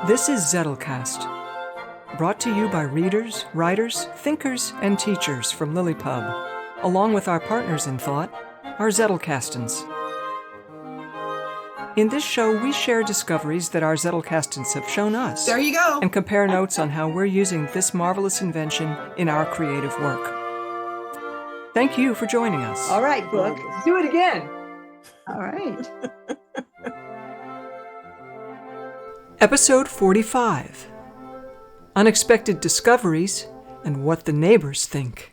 This is Zettelcast, brought to you by readers, writers, thinkers, and teachers from LiLLiPub, along with our partners in thought, our Zettelkastens. In this show, we share discoveries that our Zettelkastens have shown us. There you go. And compare notes on how we're using this marvelous invention in our creative work. Thank you for joining us. All right, Brooke, do it again. All right. Episode 45, Unexpected Discoveries and What the Neighbors Think.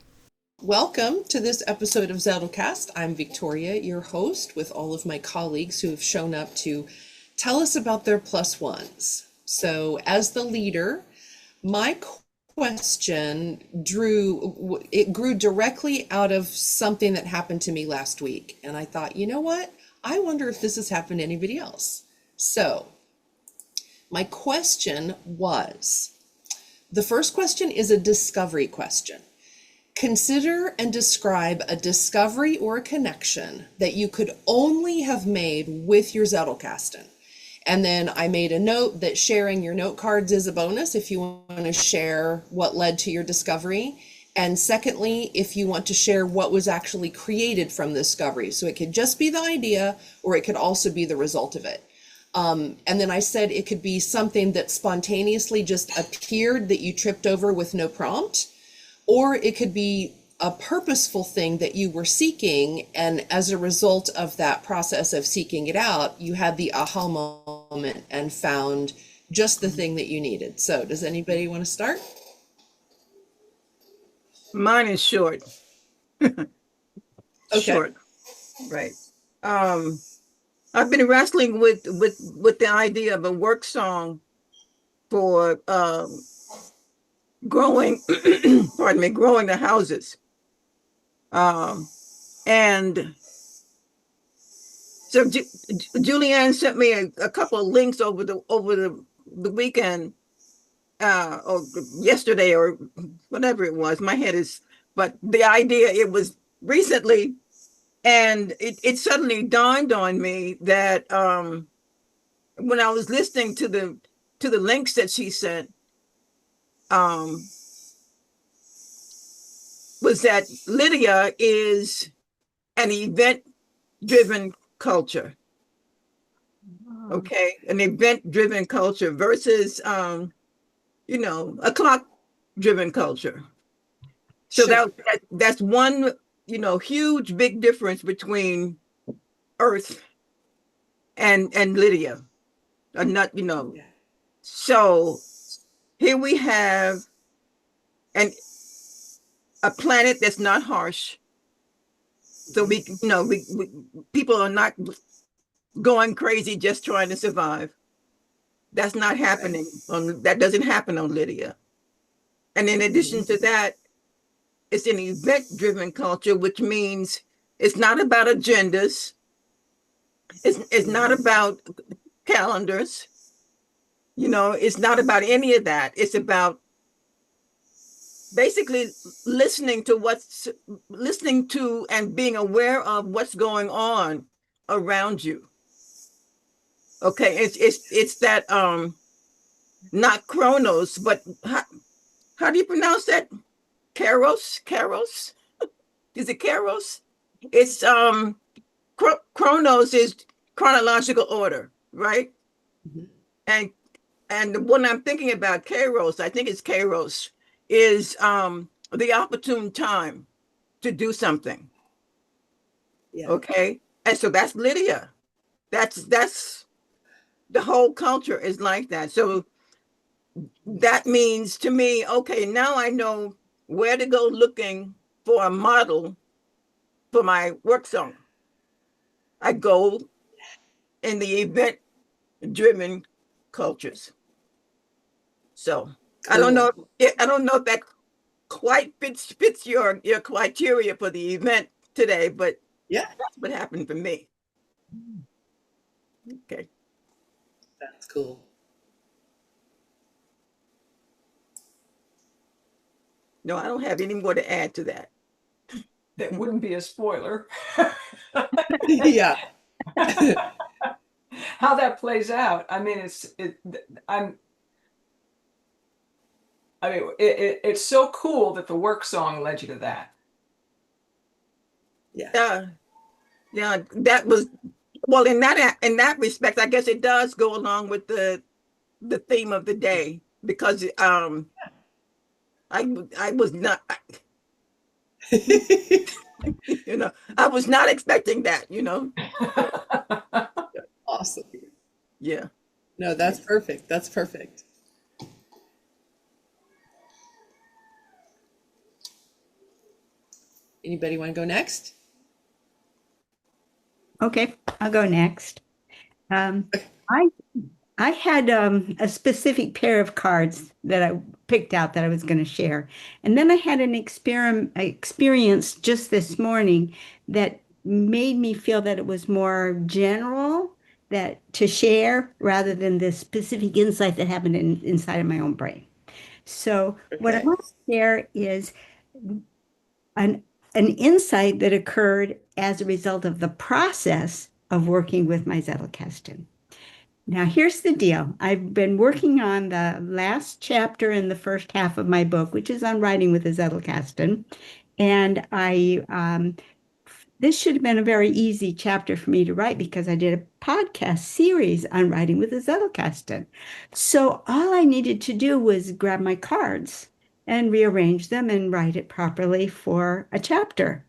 Welcome to this episode of Zettelcast. I'm Victoria, your host, with all of my colleagues who have shown up to tell us about their plus ones. So as the leader, my question grew directly out of something that happened to me last week. And I thought, you know what? I wonder if this has happened to anybody else. So my question was, the first question is a discovery question. Consider and describe a discovery or a connection that you could only have made with your Zettelkasten. And then I made a note that sharing your note cards is a bonus if you want to share what led to your discovery. And secondly, if you want to share what was actually created from the discovery. So it could just be the idea, or it could also be the result of it. And then I said it could be something that spontaneously just appeared that you tripped over with no prompt, or it could be a purposeful thing that you were seeking, and as a result of that process of seeking it out, you had the aha moment and found just the thing that you needed. So does anybody want to start? Mine is short. Okay. Short. Right. I've been wrestling with the idea of a work song for growing growing the houses. And so Julianne sent me a couple of links over the weekend, or yesterday or whatever it was. My head is, but the idea, it was recently, and it suddenly dawned on me that when I was listening to the links that she sent, was that Lydia is an event-driven culture. Okay, an event-driven culture versus a clock-driven culture. So Sure. that's one huge big difference between Earth and Lydia. Yeah. So here we have a planet that's not harsh. So we people are not going crazy just trying to survive. That's not happening that doesn't happen on Lydia. And in addition to that, it's an event-driven culture, which means it's not about agendas. It's not about calendars. It's not about any of that. It's about basically listening to and being aware of what's going on around you. Okay, it's that not chronos, but how do you pronounce that? Kairos? Is it kairos? It's chronos is chronological order, right? Mm-hmm. And when I'm thinking about kairos, I think it's kairos, is the opportune time to do something. Yeah. Okay, and so that's Lydia. That's the whole culture is like that. So that means to me, okay, now I know where to go looking for a model for my work song. I go in the event-driven cultures. So cool. I don't know if that quite fits your criteria for the event today, but yeah, that's what happened for me. Okay. That's cool. No, I don't have any more to add to that. That wouldn't be a spoiler. Yeah. How that plays out. I mean, I mean, it's so cool that the work song led you to that. Yeah. Yeah, that was well in that respect, I guess it does go along with the theme of the day because I was not I was not expecting that, Awesome. Yeah. No, that's perfect. That's perfect. Anybody want to go next? Okay, I'll go next. Um, I I had a specific pair of cards that I picked out that I was going to share, and then I had an experience just this morning that made me feel that it was more general that to share rather than this specific insight that happened inside of my own brain. So what I Okay. want to share is an an insight that occurred as a result of the process of working with my Zettelkasten. Now, here's the deal. I've been working on the last chapter in the first half of my book, which is on writing with a Zettelkasten. And this should have been a very easy chapter for me to write because I did a podcast series on writing with a Zettelkasten. So all I needed to do was grab my cards and rearrange them and write it properly for a chapter.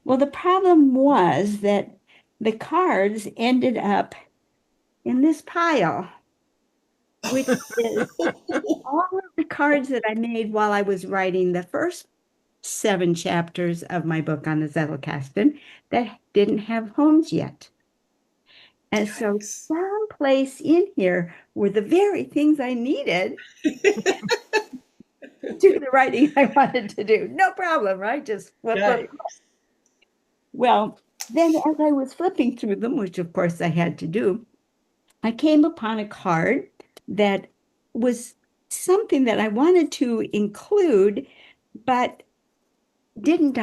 Well, the problem was that the cards ended up in this pile, which is all of the cards that I made while I was writing the first 7 chapters of my book on the Zettelkasten that didn't have homes yet. And so Yikes. someplace in here were the very things I needed to do the writing I wanted to do. No problem, right? Just flip, flip. Yikes. Well, then as I was flipping through them, which of course I had to do, I came upon a card that was something that I wanted to include, but didn't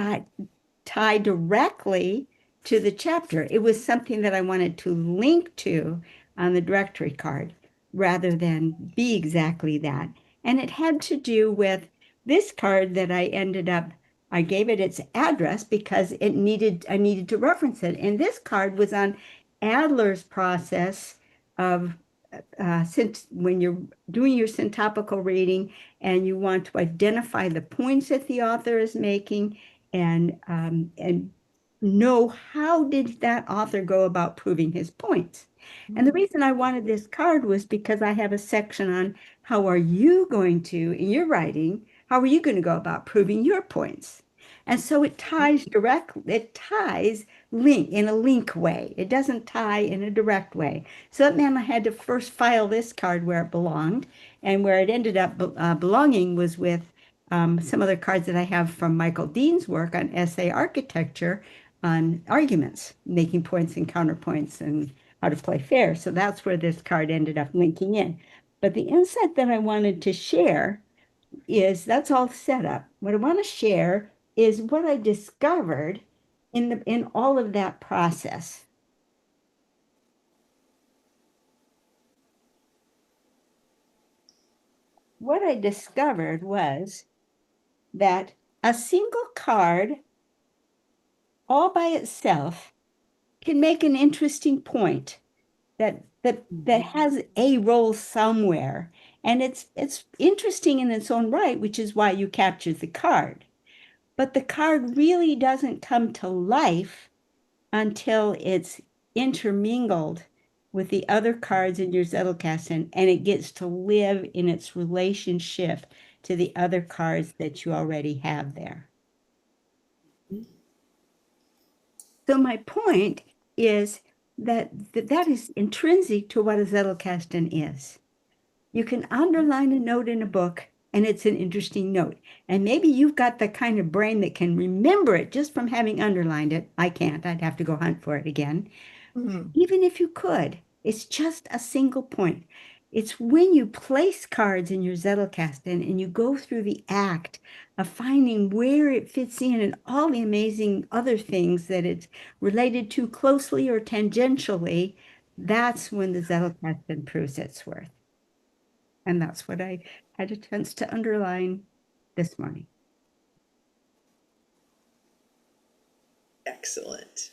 tie directly to the chapter. It was something that I wanted to link to on the directory card rather than be exactly that. And it had to do with this card that I gave it its address because I needed to reference it. And this card was on Adler's process of since when you're doing your syntopical reading and you want to identify the points that the author is making and know how did that author go about proving his points. And the reason I wanted this card was because I have a section on how are you going to, in your writing, how are you going to go about proving your points? And so it ties link in a link way. It doesn't tie in a direct way. So that meant I had to first file this card where it belonged, and where it ended up belonging was with some other cards that I have from Michael Dean's work on essay architecture on arguments, making points and counterpoints and how to play fair. So that's where this card ended up linking in. But the insight that I wanted to share is that's all set up. What I want to share is what I discovered in all of that process. What I discovered was that a single card all by itself can make an interesting point that has a role somewhere. And it's interesting in its own right, which is why you captured the card. But the card really doesn't come to life until it's intermingled with the other cards in your Zettelkasten and it gets to live in its relationship to the other cards that you already have there. So my point is that is intrinsic to what a Zettelkasten is. You can underline a note in a book and it's an interesting note. And maybe you've got the kind of brain that can remember it just from having underlined it. I can't. I'd have to go hunt for it again. Even if you could, it's just a single point. It's when you place cards in your Zettelkasten and you go through the act of finding where it fits in and all the amazing other things that it's related to closely or tangentially, that's when the Zettelkasten proves its worth. And that's what I had a chance to underline this morning. Excellent.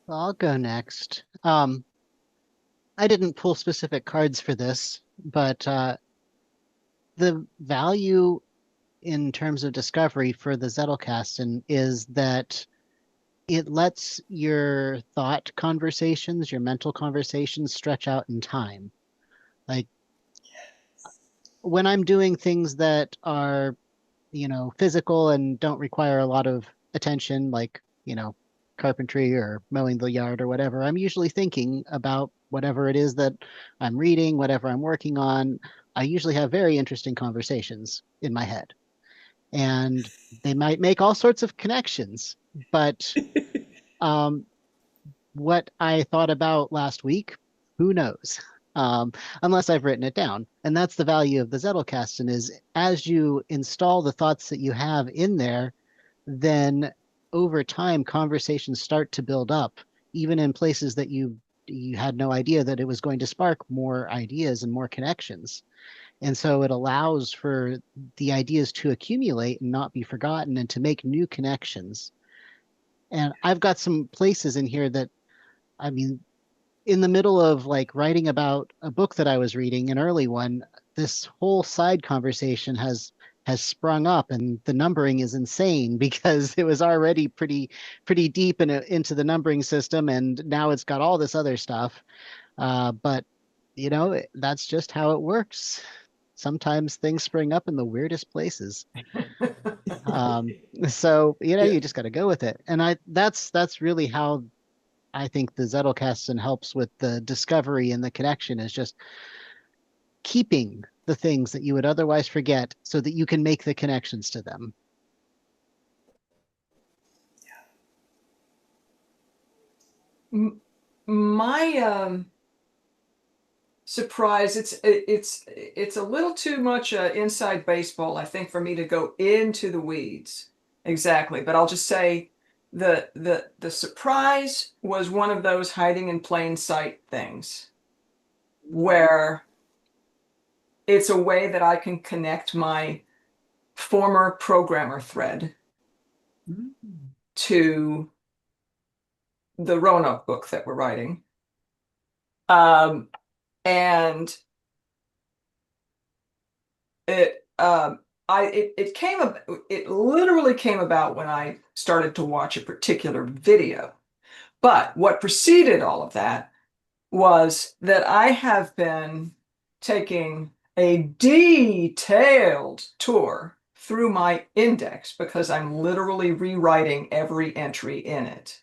Well, I'll go next. I didn't pull specific cards for this, but the value in terms of discovery for the Zettelkasten is that it lets your thought conversations, your mental conversations stretch out in time. Like when I'm doing things that are, physical and don't require a lot of attention, like, carpentry or mowing the yard or whatever, I'm usually thinking about whatever it is that I'm reading, whatever I'm working on. I usually have very interesting conversations in my head. And they might make all sorts of connections, but what I thought about last week, who knows? Unless I've written it down. And that's the value of the Zettelkasten is as you install the thoughts that you have in there, then over time, conversations start to build up, even in places that you had no idea that it was going to spark more ideas and more connections. And so it allows for the ideas to accumulate and not be forgotten and to make new connections. And I've got some places in here that, I mean, in the middle of like writing about a book that I was reading, an early one, this whole side conversation has sprung up, and the numbering is insane because it was already pretty deep into the numbering system, and now it's got all this other stuff. But that's just how it works. Sometimes things spring up in the weirdest places. So you just got to go with it, and that's really how I think the Zettelkasten helps with the discovery and the connection is just keeping the things that you would otherwise forget so that you can make the connections to them. My surprise, it's a little too much inside baseball, I think, for me to go into the weeds exactly. But I'll just say the surprise was one of those hiding in plain sight things where it's a way that I can connect my former programmer thread to the Roanoke book that we're writing. And it literally came about when I started to watch a particular video. But what preceded all of that was that I have been taking a detailed tour through my index because I'm literally rewriting every entry in it.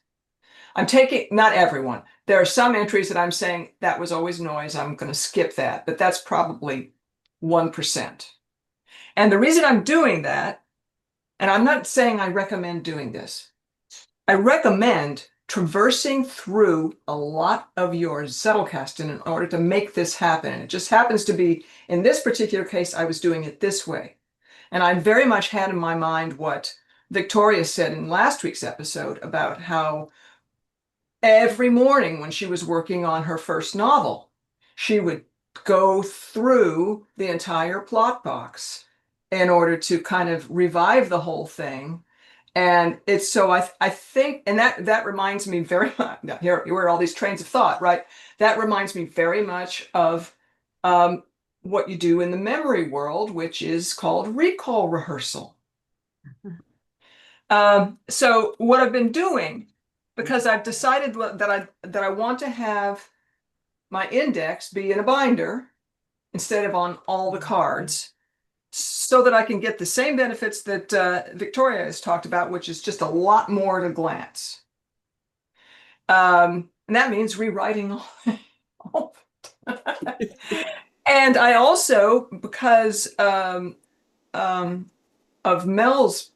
I'm taking, not everyone. There are some entries that I'm saying that was always noise. I'm going to skip that, but that's probably 1%. And the reason I'm doing that, and I'm not saying I recommend doing this, I recommend traversing through a lot of your Zettelkasten in order to make this happen. And it just happens to be, in this particular case, I was doing it this way. And I very much had in my mind what Victoria said in last week's episode about how every morning when she was working on her first novel, she would go through the entire plot box in order to kind of revive the whole thing. And it's so I think, and that reminds me very much, here are all these trains of thought, right? That reminds me very much of what you do in the memory world, which is called recall rehearsal. So what I've been doing, because I've decided that I want to have my index be in a binder instead of on all the cards, so that I can get the same benefits that Victoria has talked about, which is just a lot more at a glance. And that means rewriting all and I also, because of Mel's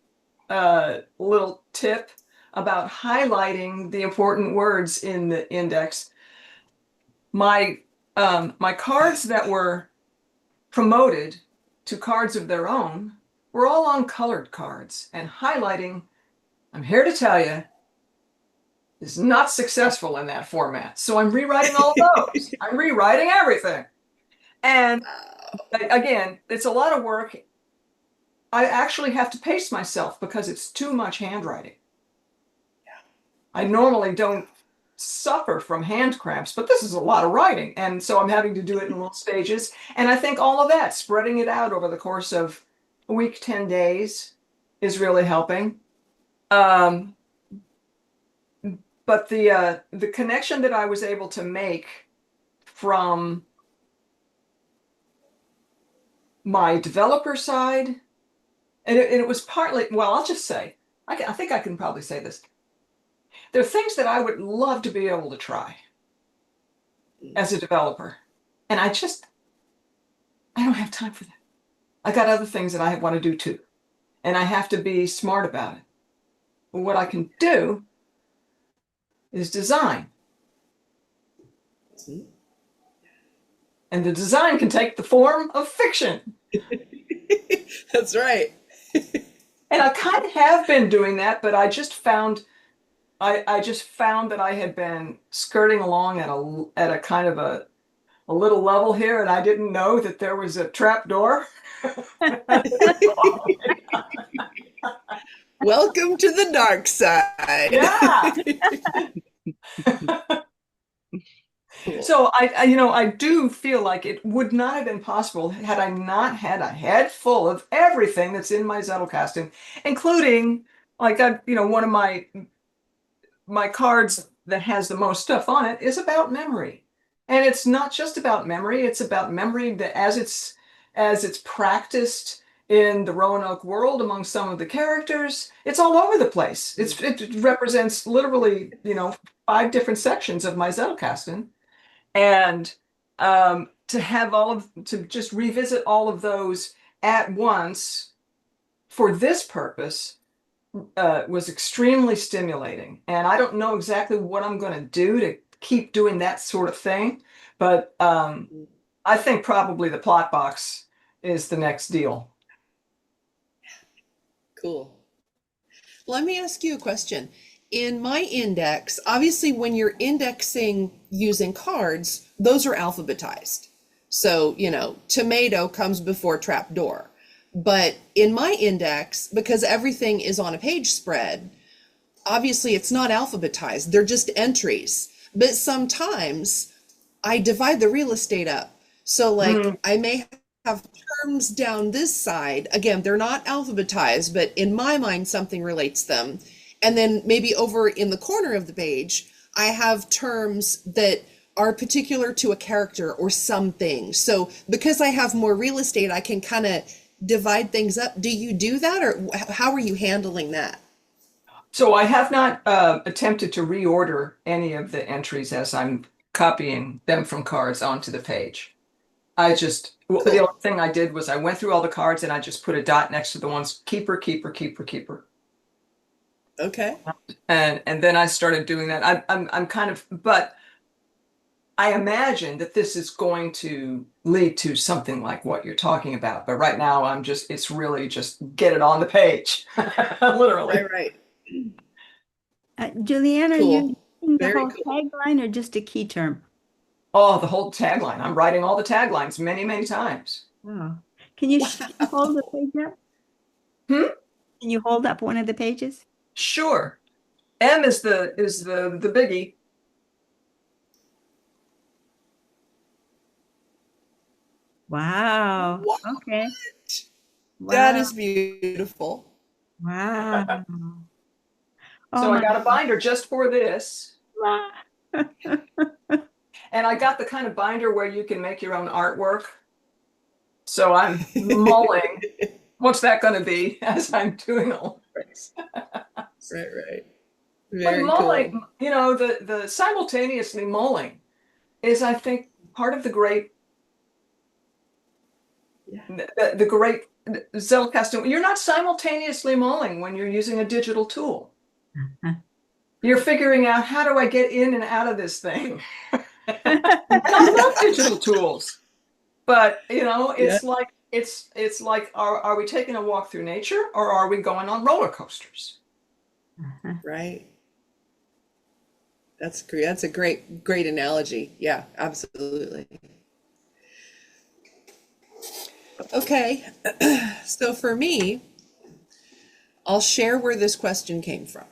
little tip about highlighting the important words in the index, my cards that were promoted to cards of their own were all on colored cards, and highlighting, I'm here to tell you, is not successful in that format. So I'm rewriting all of those. I'm rewriting everything. And again, it's a lot of work. I actually have to pace myself because it's too much handwriting. I normally don't suffer from hand cramps, but this is a lot of writing. And so I'm having to do it in little stages. And I think all of that, spreading it out over the course of a week, 10 days is really helping. But the connection that I was able to make from my developer side, and it was partly, well, I'll just say, I think I can probably say this. There are things that I would love to be able to try as a developer. And I don't have time for that. I got other things that I want to do too. And I have to be smart about it. But what I can do is design. And the design can take the form of fiction. That's right. And I kind of have been doing that, but I just found that I had been skirting along at a kind of a little level here, and I didn't know that there was a trap door. Welcome to the dark side. Yeah. So I do feel like it would not have been possible had I not had a head full of everything that's in my Zettelkasten, including like one of my cards that has the most stuff on it is about memory. And it's not just about memory, it's about memory that as it's practiced in the Roanoke world among some of the characters, it's all over the place. It represents literally, 5 different sections of my Zettelkasten. And to just revisit all of those at once for this purpose was extremely stimulating. And I don't know exactly what I'm going to do to keep doing that sort of thing, but I think probably the plot box is the next deal. Cool. Let me ask you a question. In my index, obviously when you're indexing using cards, those are alphabetized. So, tomato comes before trapdoor. But in my index, because everything is on a page spread, obviously it's not alphabetized. They're just entries. But sometimes I divide the real estate up. So I may have terms down this side. Again, they're not alphabetized, but in my mind, something relates them. And then maybe over in the corner of the page, I have terms that are particular to a character or something. So because I have more real estate, I can kind of divide things up. Do you do that, or how are you handling that? So I have not attempted to reorder any of the entries as I'm copying them from cards onto the page. The only thing I did was I went through all the cards and I just put a dot next to the ones keeper, keeper, keeper, keeper. Okay. And then I started doing that. I'm kind of, but I imagine that this is going to lead to something like what you're talking about. But right now it's really just get it on the page. Literally. Right. Julianne, are you using the Very whole cool. tagline or just a key term? Oh, the whole tagline. I'm writing all the taglines many, many times. Wow. Can you hold the page up? Can you hold up one of the pages? Sure. M is the biggie. Wow. What? Okay. That Wow. is beautiful. Wow. So Oh I got a binder just for this. my. And I got the kind of binder where you can make your own artwork. So I'm mulling. What's that going to be as I'm doing all this? Right. But Very mulling, cool. the simultaneously mulling is, I think, part of the great, the great Zettelkasten. You're not simultaneously mulling when you're using a digital tool. You're figuring out, how do I get in and out of this thing? And I love digital tools, but it's like, are we taking a walk through nature, or are we going on roller coasters? Right. That's a great analogy. Yeah, absolutely. Okay, so for me, I'll share where this question came from.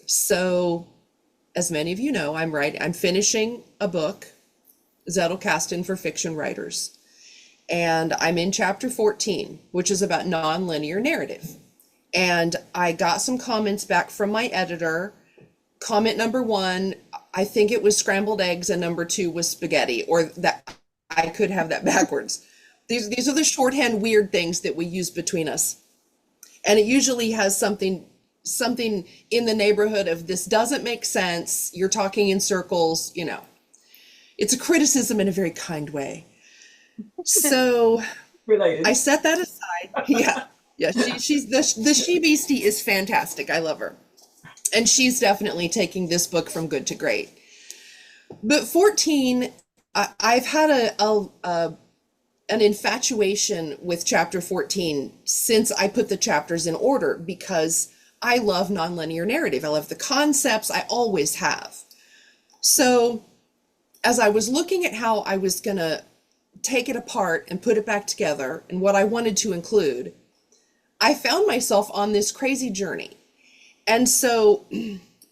So, as many of you know, I'm finishing a book, Zettelkasten for fiction writers. And I'm in chapter 14, which is about nonlinear narrative. And I got some comments back from my editor. Comment number 1, I think it was scrambled eggs, and number 2 was spaghetti, or that I could have that backwards. These are the shorthand weird things that we use between us. And it usually has something in the neighborhood of, this doesn't make sense, you're talking in circles, you know. It's a criticism in a very kind way. So Related. I set that aside. Yeah. She's the she beastie is fantastic. I love her. And she's definitely taking this book from good to great. But 14, I've had an infatuation with chapter 14 since I put the chapters in order, because I love nonlinear narrative. I love the concepts. I always have. So as I was looking at how I was going to take it apart and put it back together and what I wanted to include, I found myself on this crazy journey. And so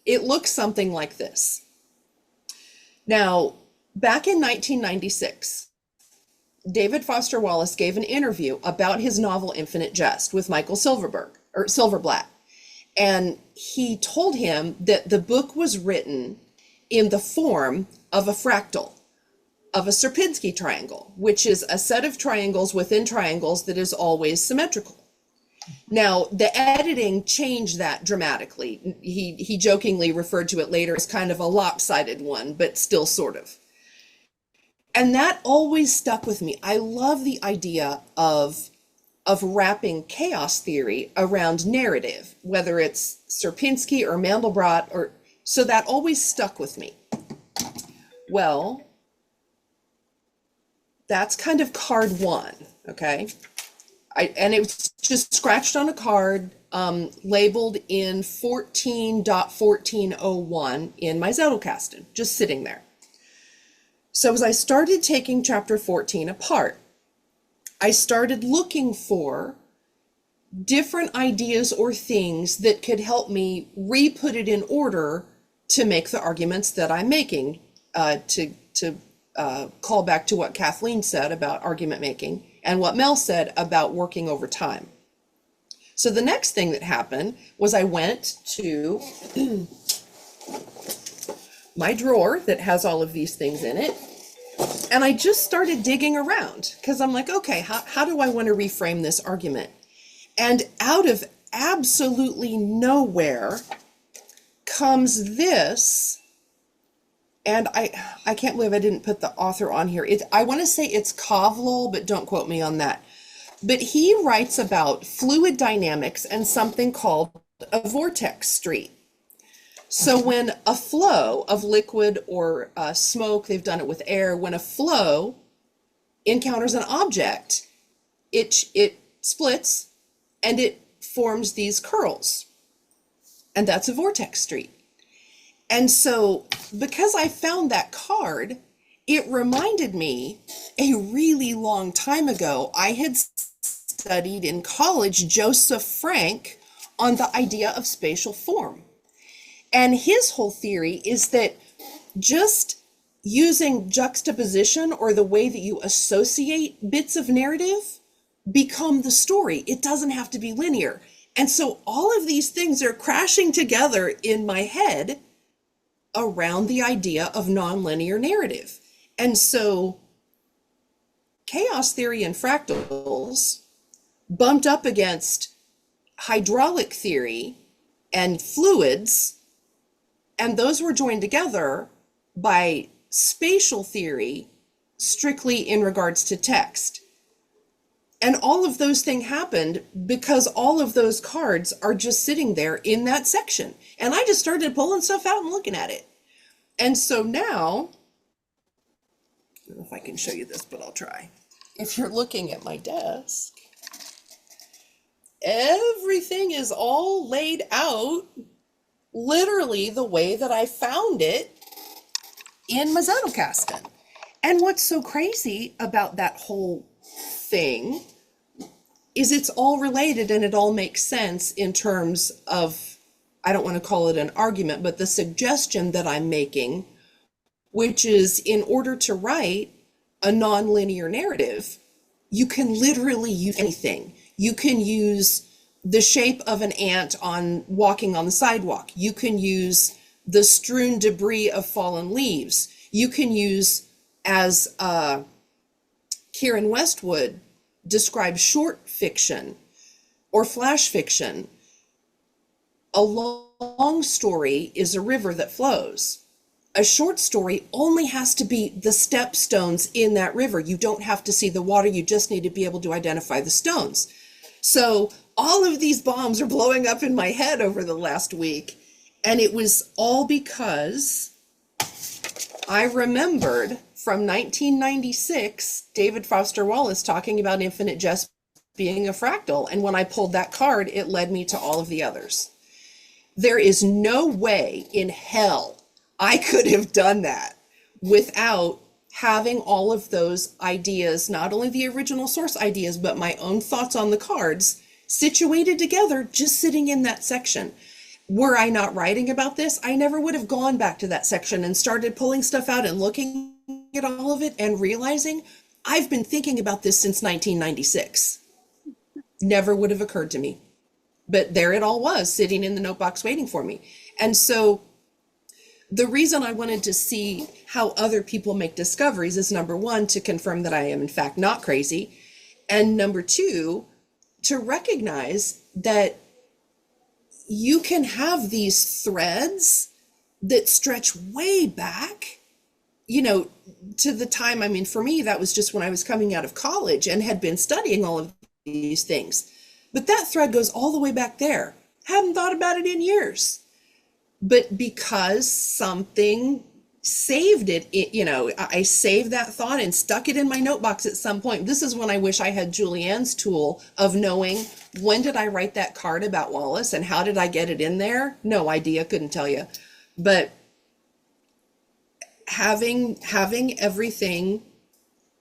it looks something like this. Now, back in 1996, David Foster Wallace gave an interview about his novel Infinite Jest with Michael Silverblatt. And he told him that the book was written in the form of a fractal, of a Sierpinski triangle, which is a set of triangles within triangles that is always symmetrical. Now, the editing changed that dramatically. He jokingly referred to it later as kind of a lopsided one, but still sort of. And that always stuck with me. I love the idea of wrapping chaos theory around narrative, whether it's Sierpinski or Mandelbrot, so that always stuck with me. Well, that's kind of card 1, okay? And it was just scratched on a card, labeled in 14.1401 in my Zettelkasten, just sitting there. So as I started taking chapter 14 apart, I started looking for different ideas or things that could help me re-put it in order to make the arguments that I'm making, to call back to what Kathleen said about argument making and what Mel said about working over time. So the next thing that happened was I went to my drawer that has all of these things in it, and I just started digging around, because I'm like, okay, how do I want to reframe this argument? And out of absolutely nowhere comes this. And I can't believe I didn't put the author on here. I want to say it's Kovlul, but don't quote me on that. But he writes about fluid dynamics and something called a vortex street. So when a flow of liquid or smoke, they've done it with air, when a flow encounters an object, it splits and it forms these curls. And that's a vortex street. And so, because I found that card, it reminded me a really long time ago, I had studied in college Joseph Frank on the idea of spatial form. And his whole theory is that just using juxtaposition, or the way that you associate bits of narrative, become the story. It doesn't have to be linear. And so all of these things are crashing together in my head around the idea of nonlinear narrative. And so chaos theory and fractals bumped up against hydraulic theory and fluids, and those were joined together by spatial theory, strictly in regards to text. And all of those things happened because all of those cards are just sitting there in that section. And I just started pulling stuff out and looking at it. And so now, I don't know if I can show you this, but I'll try. If you're looking at my desk, everything is all laid out literally the way that I found it in my Zettelkasten. And what's so crazy about that whole thing is it's all related and it all makes sense in terms of, I don't want to call it an argument, but the suggestion that I'm making, which is in order to write a nonlinear narrative, you can literally use anything. You can use the shape of an ant on walking on the sidewalk. You can use the strewn debris of fallen leaves. You can use, as Kieran Westwood describes short fiction or flash fiction, a long story is a river that flows. A short story only has to be the stepstones in that river. You don't have to see the water. You just need to be able to identify the stones. So all of these bombs are blowing up in my head over the last week. And it was all because I remembered from 1996, David Foster Wallace talking about infinite jest being a fractal. And when I pulled that card, it led me to all of the others. There is no way in hell I could have done that without having all of those ideas, not only the original source ideas, but my own thoughts on the cards situated together, just sitting in that section. Were I not writing about this, I never would have gone back to that section and started pulling stuff out and looking at all of it and realizing I've been thinking about this since 1996. Never would have occurred to me. But there it all was, sitting in the note box waiting for me. And so the reason I wanted to see how other people make discoveries is, number one, to confirm that I am in fact not crazy. And number two, to recognize that you can have these threads that stretch way back, you know, to the time, I mean, for me, that was just when I was coming out of college and had been studying all of these things. But that thread goes all the way back there. Hadn't thought about it in years. But because something saved it, you know, I saved that thought and stuck it in my note box at some point. This is when I wish I had Julianne's tool of knowing, when did I write that card about Wallace and how did I get it in there? No idea, couldn't tell you. But having everything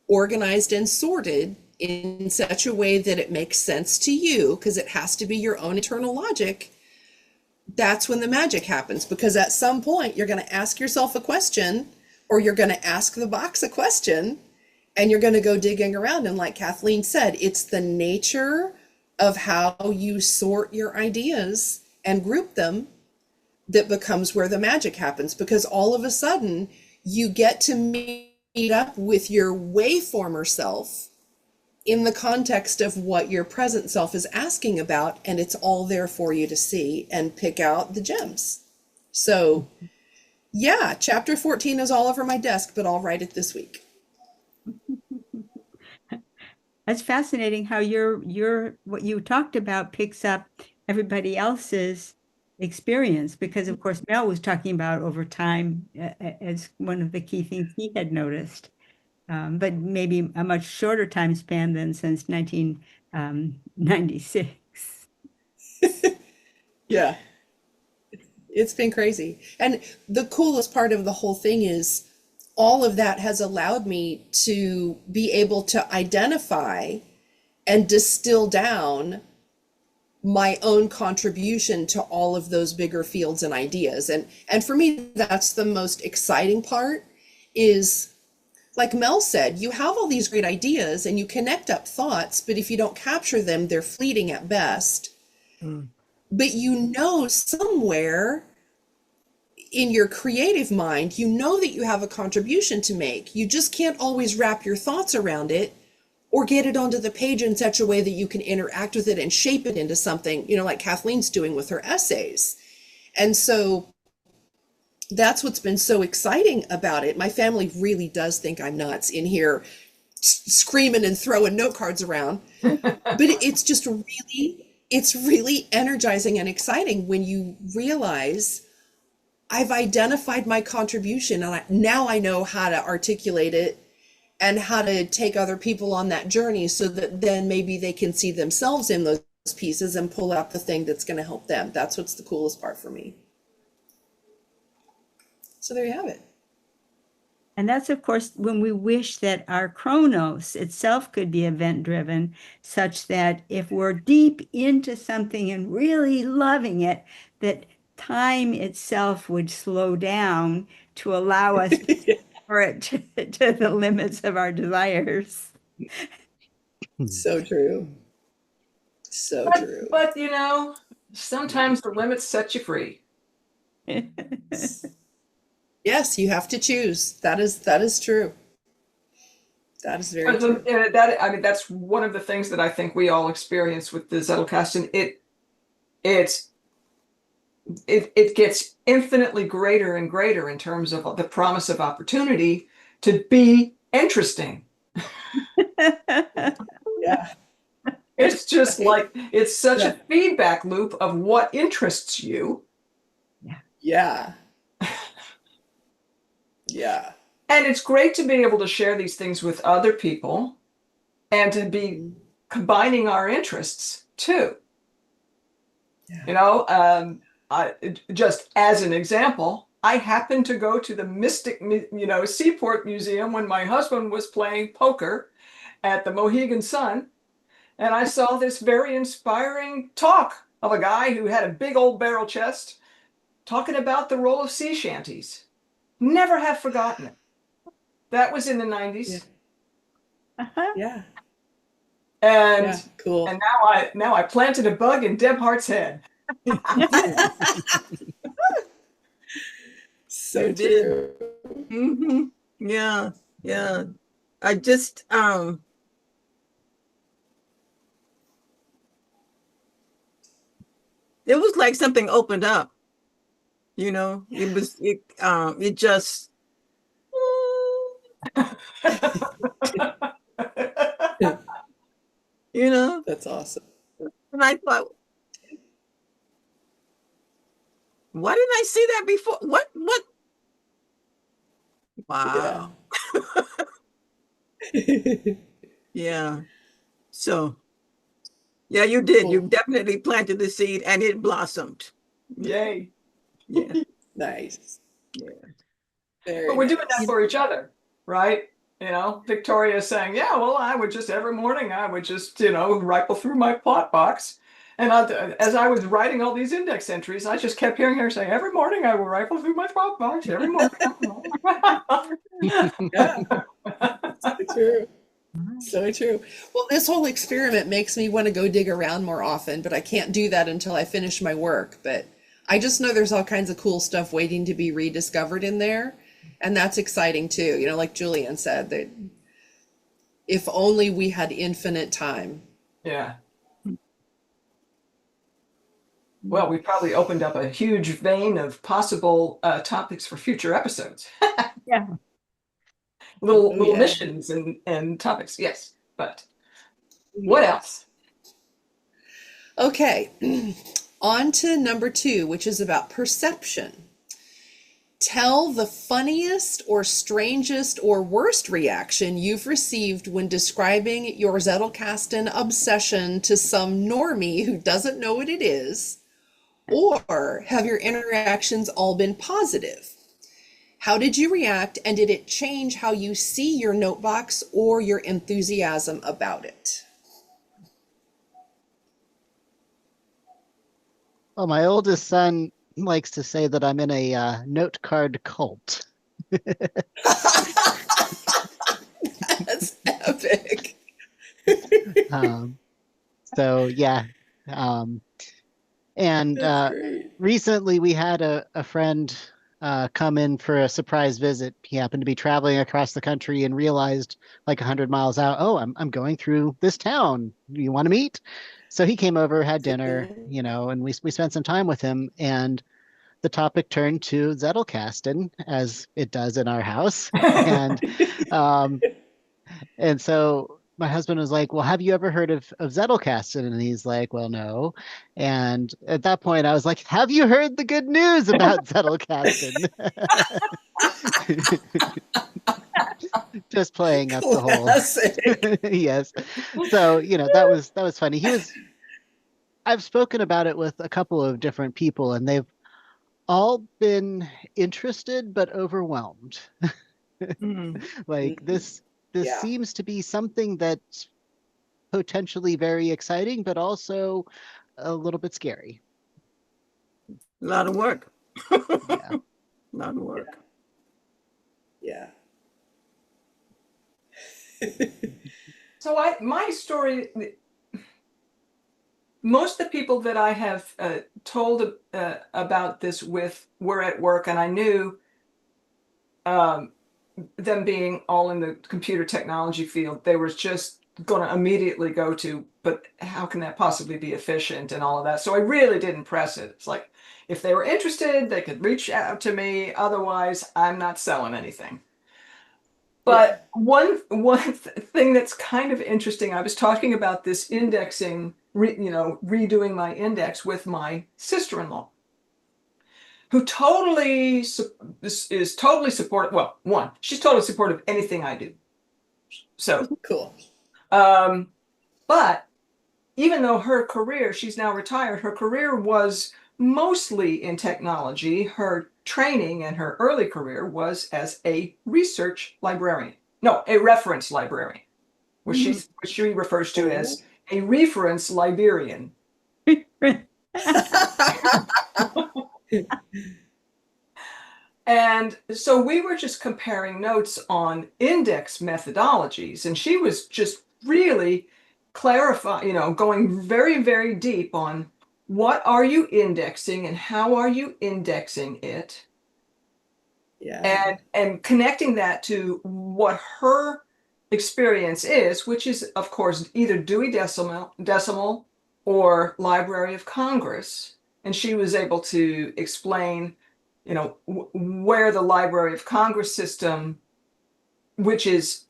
organized and sorted in such a way that it makes sense to you, because it has to be your own internal logic, that's when the magic happens. Because at some point you're going to ask yourself a question, or you're going to ask the box a question, and you're going to go digging around. And like Kathleen said, it's the nature of how you sort your ideas and group them that becomes where the magic happens. Because all of a sudden you get to meet up with your way former self in the context of what your present self is asking about, and it's all there for you to see and pick out the gems. So yeah, chapter 14 is all over my desk, but I'll write it this week. That's fascinating how your what you talked about picks up everybody else's experience, because of course Mel was talking about over time as one of the key things he had noticed. But maybe a much shorter time span than since 1996. Yeah, it's been crazy. And the coolest part of the whole thing is all of that has allowed me to be able to identify and distill down my own contribution to all of those bigger fields and ideas. And for me, that's the most exciting part is, like Mel said, you have all these great ideas and you connect up thoughts, but if you don't capture them, they're fleeting at best. But you know somewhere in your creative mind, you know that you have a contribution to make. You just can't always wrap your thoughts around it or get it onto the page in such a way that you can interact with it and shape it into something, you know, like Kathleen's doing with her essays. And so that's what's been so exciting about it. My family really does think I'm nuts in here screaming and throwing note cards around, but it's just really energizing and exciting when you realize I've identified my contribution and now I know how to articulate it and how to take other people on that journey so that then maybe they can see themselves in those pieces and pull out the thing that's going to help them. That's what's the coolest part for me. So there you have it. And that's, of course, when we wish that our chronos itself could be event-driven, such that if we're deep into something and really loving it, that time itself would slow down to allow us for it to the limits of our desires. So true. So true. But you know, sometimes the limits set you free. Yes, you have to choose. That is true. That is very true. That's one of the things that I think we all experience with the Zettelkasten. It gets infinitely greater and greater in terms of the promise of opportunity to be interesting. Yeah. It's just like, it's such a feedback loop of what interests you. Yeah. Yeah. And it's great to be able to share these things with other people and to be combining our interests too. Yeah. You know, just as an example, I happened to go to the Mystic, Seaport Museum when my husband was playing poker at the Mohegan Sun. And I saw this very inspiring talk of a guy who had a big old barrel chest talking about the role of sea shanties. Never have forgotten it. That was in the 90s. Uh-huh. Yeah. And yeah, cool. And now I planted a bug in Deb Hart's head. So You true. did. Yeah, yeah. I just it was like something opened up. You know, it just you know, That's awesome. and I thought, why didn't I see that before? What? Wow. Yeah. So, yeah, you did. Cool. You definitely planted the seed and it blossomed. Yay. Yeah. Nice. Yeah. But we're doing that for each other, right? You know, Victoria's saying, yeah, well, every morning I would just, rifle through my plot box. And as I was writing all these index entries, I just kept hearing her say, every morning I will rifle through my plot box, every morning. Yeah. So true. So true. Well, this whole experiment makes me want to go dig around more often, but I can't do that until I finish my work. But I just know there's all kinds of cool stuff waiting to be rediscovered in there. And that's exciting too. Like Julianne said, that if only we had infinite time. Yeah. Well, we probably opened up a huge vein of possible topics for future episodes. Yeah. little yeah. missions and topics. Yes. But what else? Okay. On to number 2, which is about perception. Tell the funniest or strangest or worst reaction you've received when describing your Zettelkasten obsession to some normie who doesn't know what it is, or have your interactions all been positive? How did you react, and did it change how you see your notebox or your enthusiasm about it? Well, my oldest son likes to say that I'm in a note card cult. That's epic. So yeah. Recently we had a friend come in for a surprise visit. He happened to be traveling across the country and realized like 100 miles out, oh, I'm going through this town. You want to meet? So he came over, had dinner, and we spent some time with him, and the topic turned to Zettelkasten, as it does in our house. And so my husband was like, well, have you ever heard of Zettelkasten? And he's like, well, no. And at that point I was like, have you heard the good news about Zettelkasten? Just playing up the whole yes. So that was funny. I've spoken about it with a couple of different people, and they've all been interested but overwhelmed. Mm. Like this Yeah. seems to be something that's potentially very exciting, but also a little bit scary. A lot of work. Yeah. A lot of work. Yeah. So my story, most of the people that I have told about this with were at work, and I knew them being all in the computer technology field, they were just going to immediately go to, but how can that possibly be efficient and all of that? So I really didn't press it. It's like, if they were interested, they could reach out to me. Otherwise, I'm not selling anything. But one thing that's kind of interesting, I was talking about this indexing, redoing my index with my sister-in-law, who totally is totally supportive. Well, one, she's totally supportive of anything I do. So, Cool. but even though her career, she's now retired, her career was mostly in technology. Her training and her early career was as a research librarian. No, a reference librarian, which she refers to as a reference librarian. And so we were just comparing notes on index methodologies, and she was just really clarifying, going very, very deep on what are you indexing and how are you indexing it. Yeah. And connecting that to what her experience is, which is, of course, either Dewey Decimal or Library of Congress. And she was able to explain, where the Library of Congress system, which is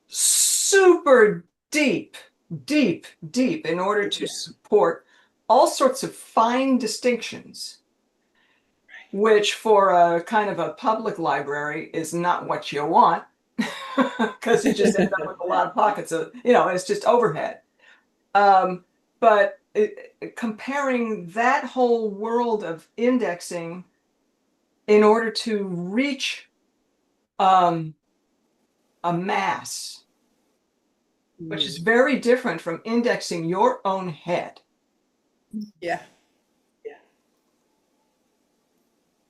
super deep in order to support all sorts of fine distinctions, which for a kind of a public library is not what you want, because you just end up with a lot of pockets of, it's just overhead. But comparing that whole world of indexing in order to reach a mass, which is very different from indexing your own head. Yeah.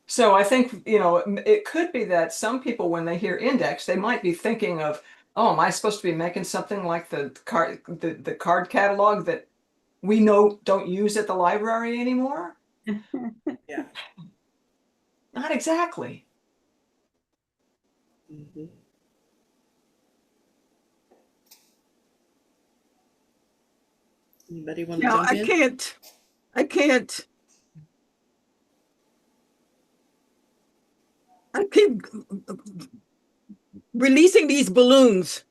So I think, it could be that some people, when they hear index, they might be thinking of, oh, am I supposed to be making something like the card catalog that we don't use at the library anymore? Yeah. Not exactly. Mm-hmm. Anybody want to Now, jump in? I keep releasing these balloons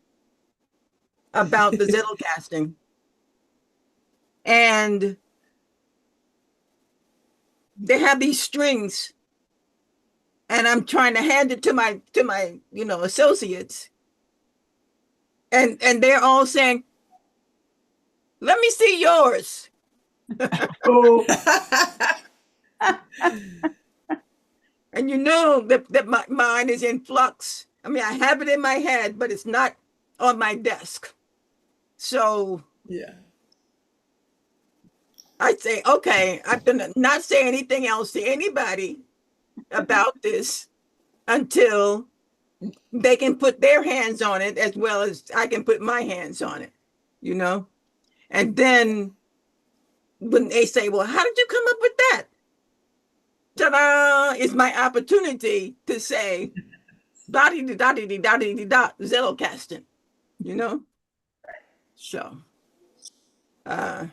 about the Zettelkasting. And they have these strings, and I'm trying to hand it to my associates. And they're all saying, let me see yours. Oh, and that my mind is in flux. I mean, I have it in my head, but it's not on my desk. So Yeah. I say, okay, I'm gonna not say anything else to anybody about this until they can put their hands on it as well as I can put my hands on it, And then when they say, well, how did you come up with that? Ta-da! It's my opportunity to say, Zettelkasten, So, I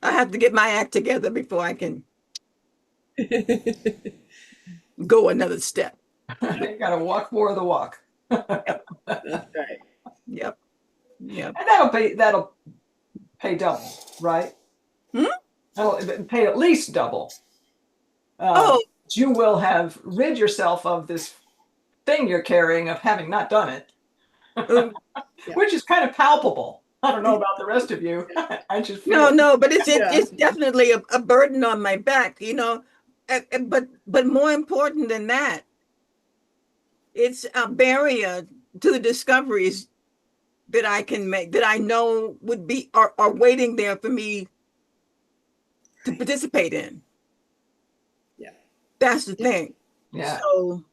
have to get my act together before I can go another step. you gotta walk more of the walk. That's right. Yep. And that'll pay double, right? That'll pay at least double. You will have rid yourself of this thing you're carrying of having not done it, which is kind of palpable. I don't know about the rest of you. I just feel No, it. no, but it's Yeah. it's definitely a burden on my back, you know. But more important than that, it's a barrier to the discoveries that I can make, that I know would be are waiting there for me to participate in. Yeah. That's the thing. Yeah. So,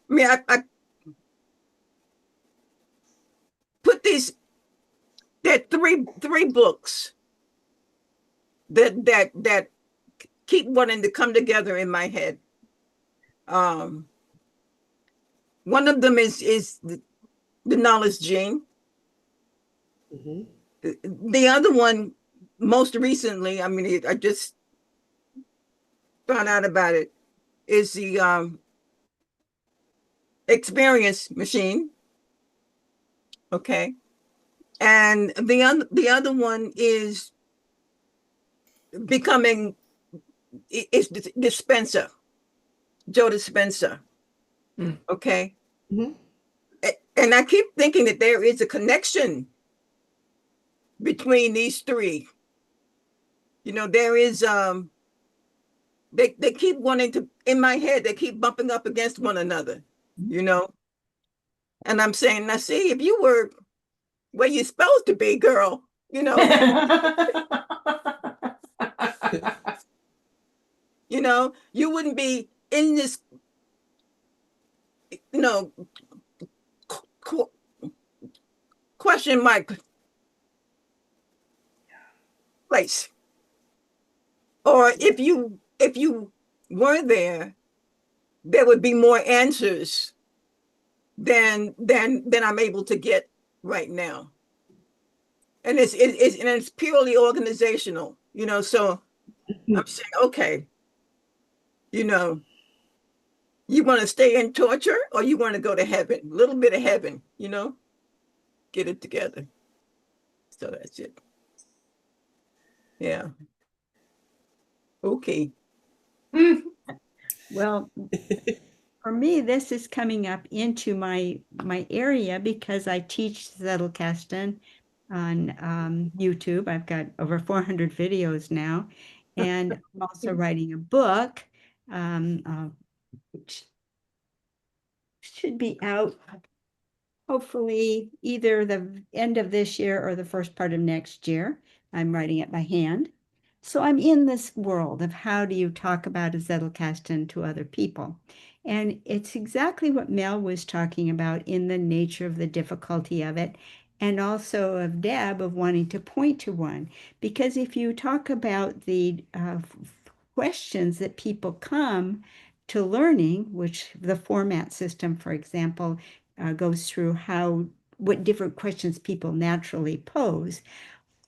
I mean, I put there are three books that keep wanting to come together in my head. One of them is the knowledge gene. Mm-hmm. The other one, most recently, I mean, I just found out about it, is the experience machine. Okay. And the other one is becoming, is Dispenser, Joe Dispenser. Mm. Okay. Mm-hmm. And I keep thinking that there is a connection between these three. You know, there is they keep wanting to, in my head, they keep bumping up against one another, you know. And I'm saying, now see, if you were where you're supposed to be, girl, you know, you know, you wouldn't be in this, you know, qu- question mark place. Or if you were there, there would be more answers than I'm able to get right now. And it's purely organizational, you know. So I'm saying, okay, you know, you want to stay in torture or you want to go to heaven? A little bit of heaven, you know, get it together. So that's it. Yeah. Okay. Well, for me, this is coming up into my area because I teach Zettelkasten on YouTube. I've got over 400 videos now, and I'm also writing a book, which should be out hopefully either the end of this year or the first part of next year. I'm writing it by hand. So I'm in this world of how do you talk about a Zettelkasten to other people. And it's exactly what Mel was talking about in the nature of the difficulty of it, and also of Deb of wanting to point to one. Because if you talk about the questions that people come to learning, which the format system, for example, goes through what different questions people naturally pose.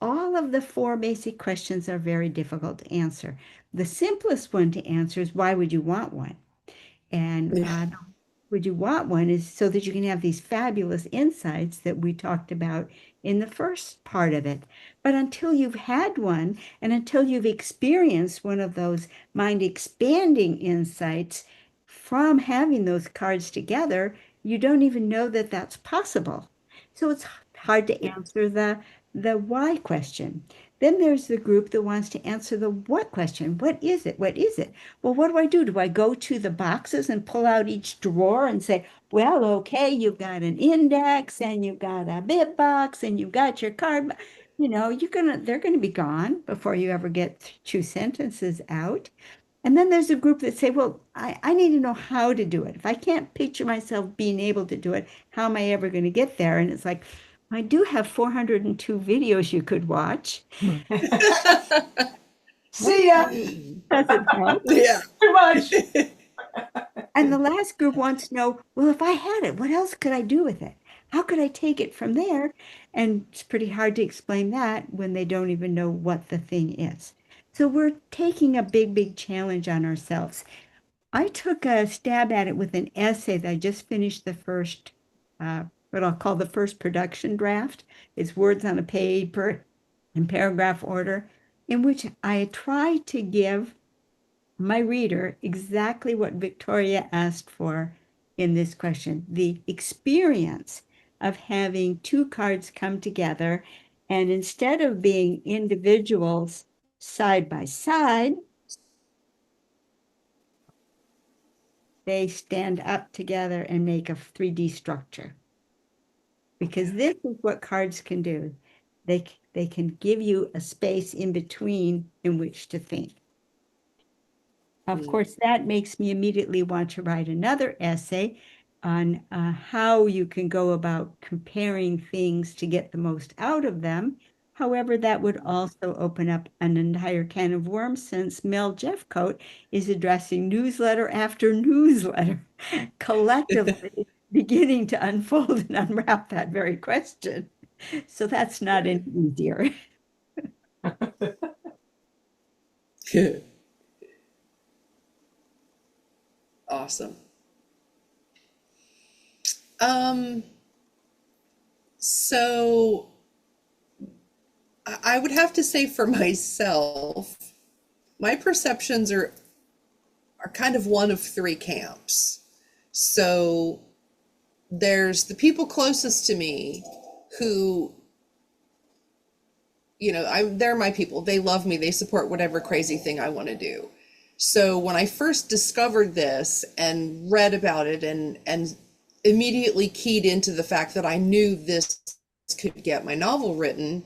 All of the four basic questions are very difficult to answer. The simplest one to answer is why would you want one? And would you want one is so that you can have these fabulous insights that we talked about in the first part of it. But until you've had one and until you've experienced one of those mind expanding insights from having those cards together, you don't even know that that's possible. So it's hard to answer the why question. Then there's the group that wants to answer the what question. What is it? What is it? Well, what do I do? Do I go to the boxes and pull out each drawer and say, well, okay, you've got an index and you've got a bib box and you've got your card. You know, they're gonna be gone before you ever get 2 sentences out. And then there's a group that say, well, I need to know how to do it. If I can't picture myself being able to do it, how am I ever going to get there? And it's like, I do have 402 videos you could watch. See ya. Doesn't help. Yeah. Too much. And the last group wants to know, well, if I had it, what else could I do with it? How could I take it from there? And it's pretty hard to explain that when they don't even know what the thing is. So we're taking a big, big challenge on ourselves. I took a stab at it with an essay that I just finished the first, what I'll call the first production draft. It's words on a paper in paragraph order, in which I tried to give my reader exactly what Victoria asked for in this question, the experience of having two cards come together, and instead of being individuals side by side, they stand up together and make a 3D structure. Because this is what cards can do. They can give you a space in between in which to think. Of course, that makes me immediately want to write another essay on how you can go about comparing things to get the most out of them. However, that would also open up an entire can of worms, since Mel Jeffcoat is addressing newsletter after newsletter, collectively beginning to unfold and unwrap that very question. So that's not any easier. Awesome. So I would have to say for myself, my perceptions are kind of one of three camps. So there's the people closest to me who, you know, they're my people. They love me. They support whatever crazy thing I want to do. So when I first discovered this and read about it and immediately keyed into the fact that I knew this could get my novel written,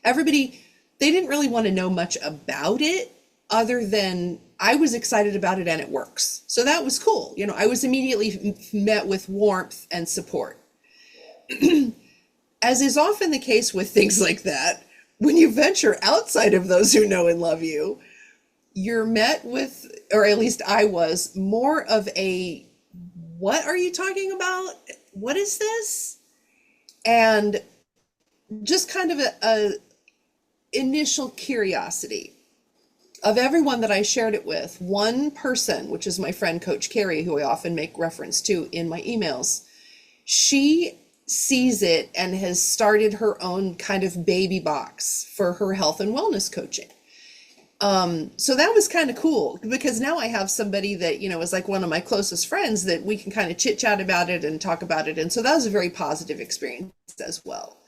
everybody, they didn't really want to know much about it other than I was excited about it and it works. So that was cool. You know, I was immediately met with warmth and support. As is often the case with things like that, when you venture outside of those who know and love you, you're met with, or at least I was, more of a, what are you talking about? What is this? And just kind of a initial curiosity. Of everyone that I shared it with, one person, which is my friend Coach Carrie, who I often make reference to in my emails, she sees it and has started her own kind of baby box for her health and wellness coaching. So that was kind of cool, because now I have somebody that, you know, is like one of my closest friends that we can kind of chit chat about it and talk about it. And so that was a very positive experience as well.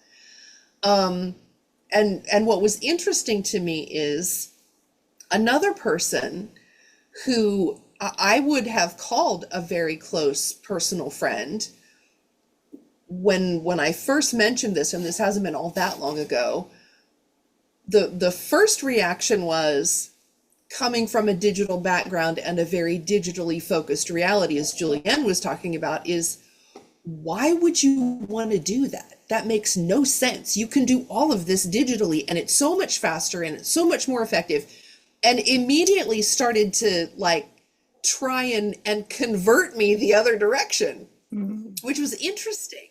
And what was interesting to me is another person who I would have called a very close personal friend. When I first mentioned this, and this hasn't been all that long ago, the first reaction was, coming from a digital background and a very digitally focused reality, as Julianne was talking about, is, why would you want to do that? That makes no sense. You can do all of this digitally, and it's so much faster and it's so much more effective. And immediately started to like try and convert me the other direction, which was interesting.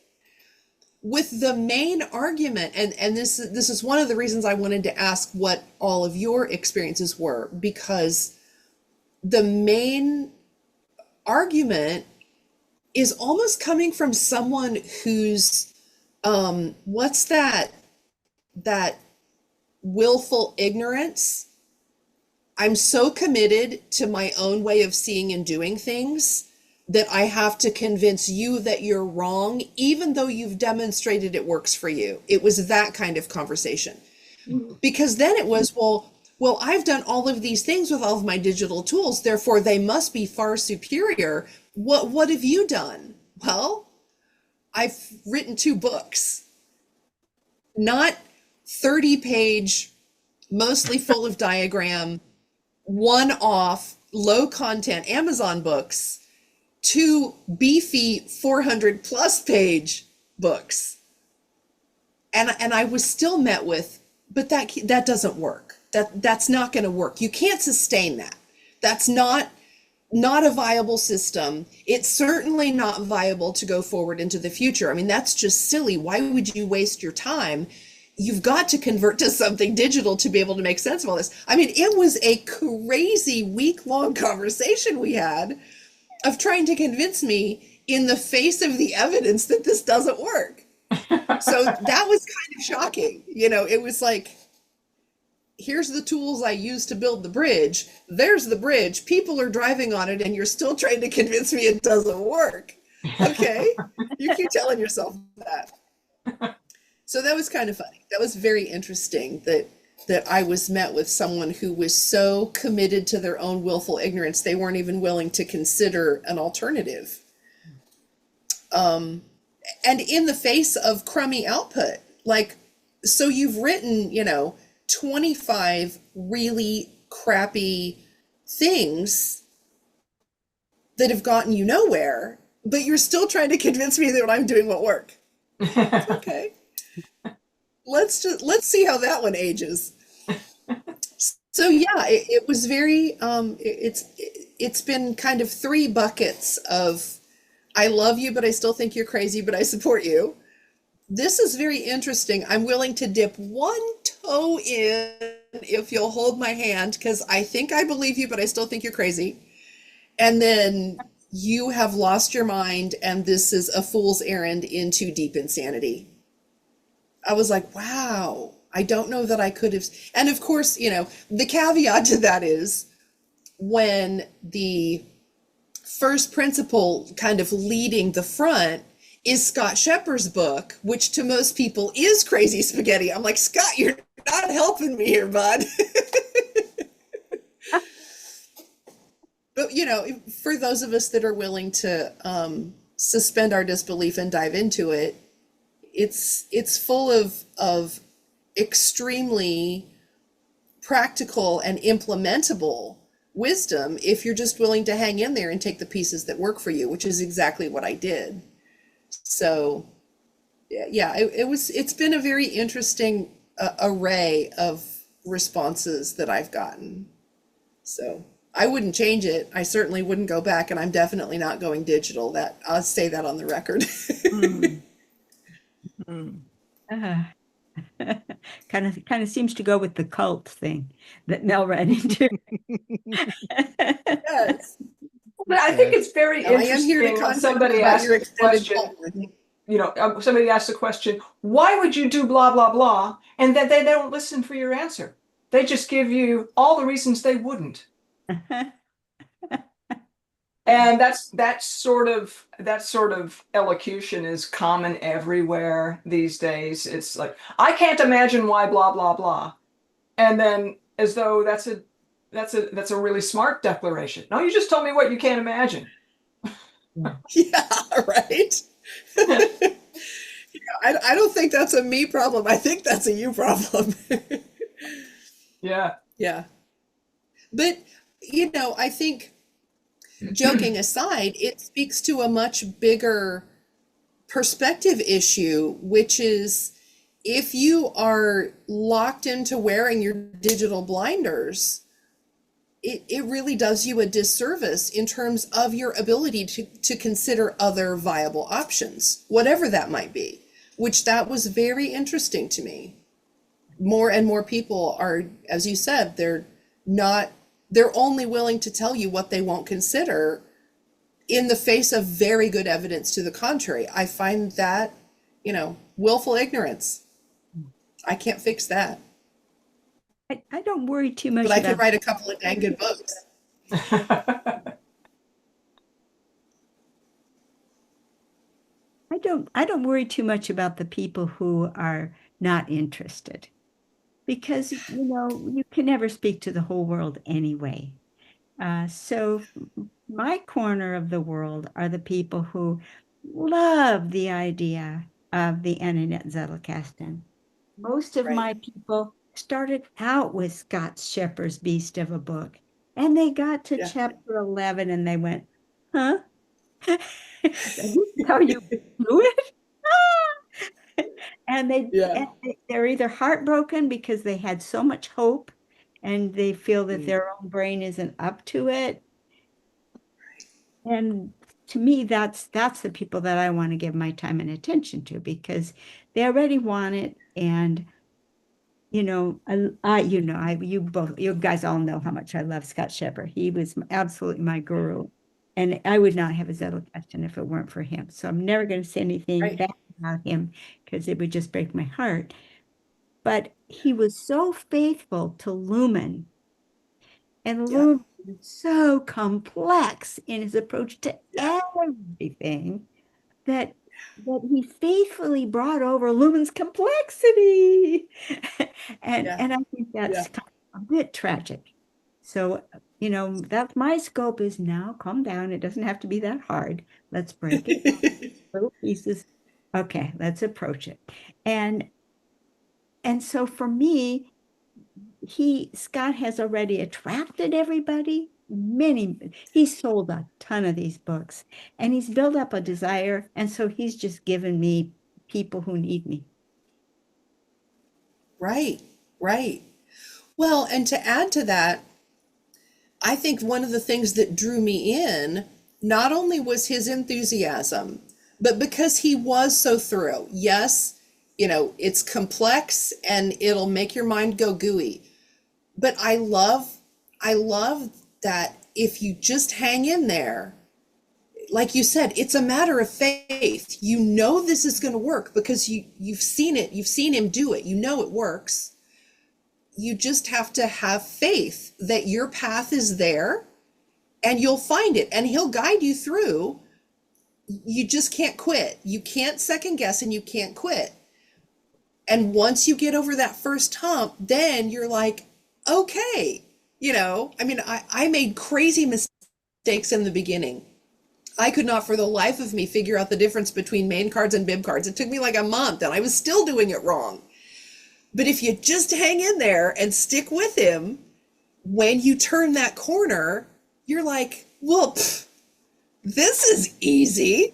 With the main argument, and this is one of the reasons I wanted to ask what all of your experiences were, because the main argument is almost coming from someone who's what's that willful ignorance. I'm so committed to my own way of seeing and doing things that I have to convince you that you're wrong, even though you've demonstrated it works for you. It was that kind of conversation. Because then it was, well, I've done all of these things with all of my digital tools, therefore they must be far superior. What have you done? Well, I've written 2 books, not 30-page, mostly full of diagram, one-off, low content Amazon books, 2 beefy 400+ page books. And I was still met with, but that doesn't work. That's not going to work. You can't sustain that. That's not a viable system. It's certainly not viable to go forward into the future. I mean, that's just silly. Why would you waste your time? You've got to convert to something digital to be able to make sense of all this. I mean, it was a crazy week-long conversation we had of trying to convince me in the face of the evidence that this doesn't work. So that was kind of shocking. You know, it was like, here's the tools I use to build the bridge. There's the bridge. People are driving on it, and you're still trying to convince me it doesn't work. Okay. You keep telling yourself that. So that was kind of funny. That was very interesting that I was met with someone who was so committed to their own willful ignorance, they weren't even willing to consider an alternative. And in the face of crummy output, like, so you've written, 25 really crappy things that have gotten you nowhere, but you're still trying to convince me that what I'm doing won't work. Okay. Let's see how that one ages. So yeah, it was very it's been kind of three buckets of I love you, but I still think you're crazy, but I support you. This is very interesting. I'm willing to dip one toe in if you'll hold my hand, because I think I believe you, but I still think you're crazy. And then you have lost your mind, and this is a fool's errand into deep insanity. I was like, wow, I don't know that I could have. And of course, the caveat to that is when the first principle kind of leading the front is Scott Shepard's book, which to most people is crazy spaghetti. I'm like, Scott, you're not helping me here, bud. But, for those of us that are willing to suspend our disbelief and dive into it, it's full of extremely practical and implementable wisdom if you're just willing to hang in there and take the pieces that work for you, which is exactly what I did. So yeah, it's been a very interesting array of responses that I've gotten. So I wouldn't change it. I certainly wouldn't go back, and I'm definitely not going digital. That I'll say that on the record. Kind of seems to go with the cult thing that Mel ran into. Yes. But I think it's very I am here to interesting when comment somebody about asks your a extended question, somebody asks a question, why would you do blah, blah, blah? And that they don't listen for your answer. They just give you all the reasons they wouldn't. And that sort of elocution is common everywhere these days. It's like, I can't imagine why blah, blah, blah. And then as though that's a really smart declaration. No, you just told me what you can't imagine. Yeah, right. I don't think that's a me problem. I think that's a you problem. Yeah. Yeah. But, I think, joking aside, it speaks to a much bigger perspective issue, which is if you are locked into wearing your digital blinders, it really does you a disservice in terms of your ability to consider other viable options, whatever that might be, which that was very interesting to me. More and more people are, as you said, they're only willing to tell you what they won't consider in the face of very good evidence to the contrary. I find that, willful ignorance. I can't fix that. I don't worry too much But I about could write a couple of dang good books. I don't worry too much about the people who are not interested, because you can never speak to the whole world anyway. So my corner of the world are the people who love the idea of the internet Zettelkasten. Most of Right. my people started out with Scott Shepard's Beast of a Book, and they got to Yeah. chapter 11 and they went, huh? This is how you do it? And Yeah. they're either heartbroken because they had so much hope and they feel that their own brain isn't up to it. And to me, that's the people that I want to give my time and attention to, because they already want it. And you guys all know how much I love Scott Shepard. He was absolutely my guru, and I would not have a Zettelkasten if it weren't for him. So I'm never going to say anything Right. bad about him, because it would just break my heart. But he was so faithful to Lumen, and Yeah. so complex in his approach to everything that he faithfully brought over Lumen's complexity. And I think that's Yeah. kind of a bit tragic. So, that's my scope is now calm down. It doesn't have to be that hard. Let's break it down, little pieces. Okay, let's approach it. And so for me, Scott has already attracted everybody. He's sold a ton of these books and he's built up a desire. And so he's just given me people who need me. Right, right. Well, and to add to that, I think one of the things that drew me in not only was his enthusiasm, but because he was so thorough. Yes, it's complex and it'll make your mind go gooey. But I love that if you just hang in there, like you said, it's a matter of faith. You know this is going to work because you've seen it. You've seen him do it. You know it works. You just have to have faith that your path is there and you'll find it and he'll guide you through. You just can't quit. You can't second guess and you can't quit. And once you get over that first hump, then you're like, okay, I made crazy mistakes in the beginning. I could not for the life of me figure out the difference between main cards and bib cards. It took me like a month and I was still doing it wrong. But if you just hang in there and stick with him, when you turn that corner, you're like, well, this is easy,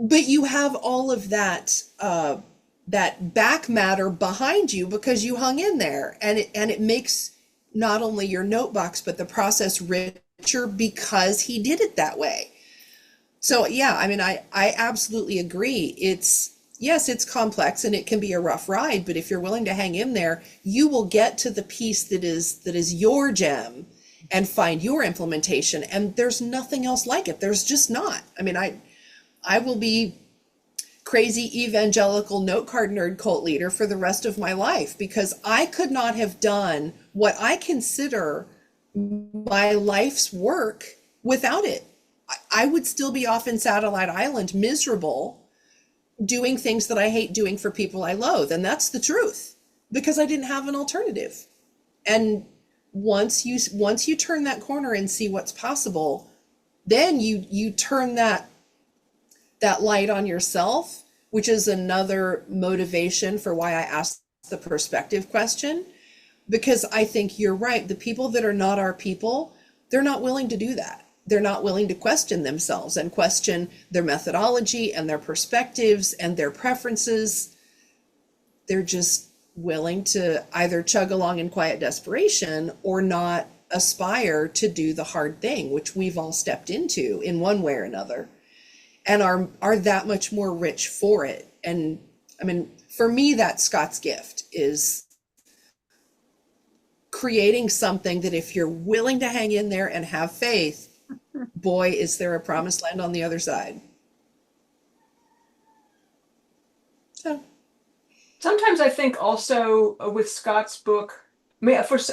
but you have all of that, that back matter behind you because you hung in there, and it makes not only your note box, but the process richer because he did it that way. So yeah, I absolutely agree. Yes, it's complex and it can be a rough ride, but if you're willing to hang in there, you will get to the piece that is your gem and find your implementation. And there's nothing else like it. There's just not. I will be crazy evangelical note card nerd cult leader for the rest of my life because I could not have done what I consider my life's work without it. I would still be off in Satellite Island miserable doing things that I hate doing for people I loathe. And that's the truth because I didn't have an alternative. And once you turn that corner and see what's possible, then you turn that light on yourself, which is another motivation for why I asked the perspective question, because I think you're right. The people that are not our people, they're not willing to do that. They're not willing to question themselves and question their methodology and their perspectives and their preferences. They're just willing to either chug along in quiet desperation or not aspire to do the hard thing, which we've all stepped into in one way or another, and are that much more rich for it. And for me, that's Scott's gift, is creating something that if you're willing to hang in there and have faith, boy, is there a promised land on the other side. So Sometimes I think also with Scott's book,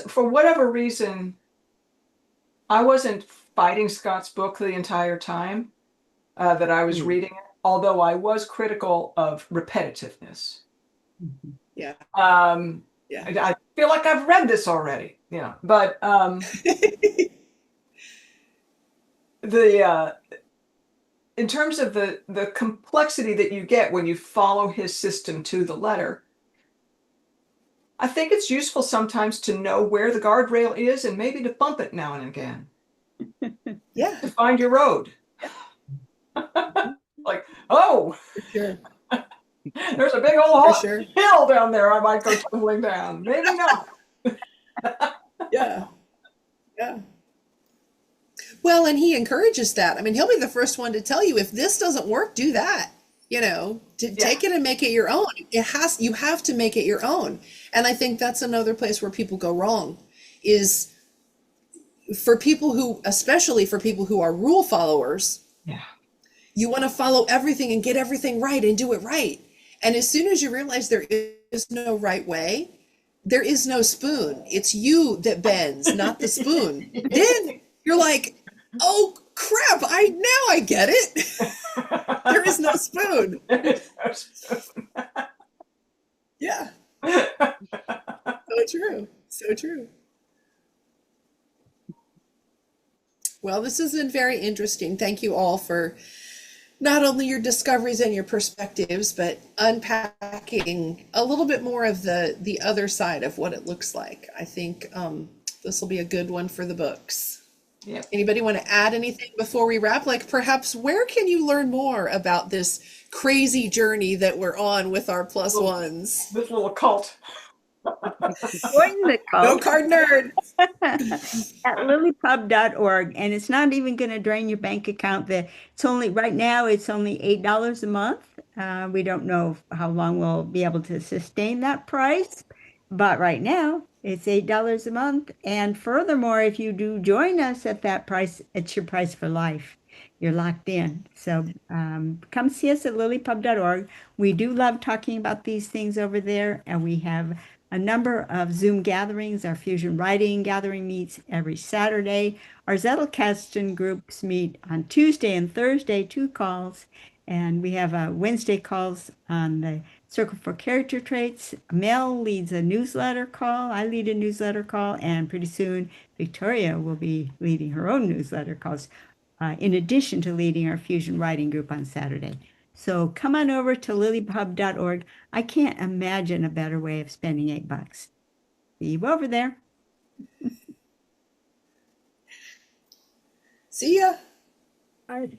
for whatever reason, I wasn't fighting Scott's book the entire time that I was reading it, although I was critical of repetitiveness. yeah. I feel like I've read this already, but in terms of the complexity that you get when you follow his system to the letter, I think it's useful sometimes to know where the guardrail is and maybe to bump it now and again. Yeah. To find your road. Like, oh, For sure. there's a big old For sure. hill down there I might go tumbling down. Maybe not. Yeah. Yeah. Well, and he encourages that. He'll be the first one to tell you, if this doesn't work, do that. Take it and make it your own. You have to make it your own. And I think that's another place where people go wrong, is especially for people who are rule followers. Yeah. You want to follow everything and get everything right and do it right. And as soon as you realize there is no right way, there is no spoon. It's you that bends, not the spoon. Then you're like, oh crap, now I get it. There is no spoon. Yeah. So true. So true. Well, this has been very interesting. Thank you all for not only your discoveries and your perspectives, but unpacking a little bit more of the other side of what it looks like. I think this will be a good one for the books. Yep. Anybody want to add anything before we wrap? Like perhaps where can you learn more about this crazy journey that we're on with our plus ones? This little cult. Join the No cult card nerd. at LiLLiPub.org, and it's not even going to drain your bank account. It's only right now. It's only $8 a month. We don't know how long we'll be able to sustain that price, but right now it's $8 a month. And furthermore, if you do join us at that price, it's your price for life. You're locked in. So come see us at LiLLiPub.org. We do love talking about these things over there, and we have a number of Zoom gatherings. Our fusion writing gathering meets every Saturday. Our Zettelkasten groups meet on Tuesday and Thursday, 2 calls. And we have Wednesday calls on the Circle for Character Traits. Mel leads a newsletter call. I lead a newsletter call. And pretty soon, Victoria will be leading her own newsletter calls, in addition to leading our fusion writing group on Saturday. So come on over to LiLLiPub.org. I can't imagine a better way of spending $8. See you over there. See ya. All right.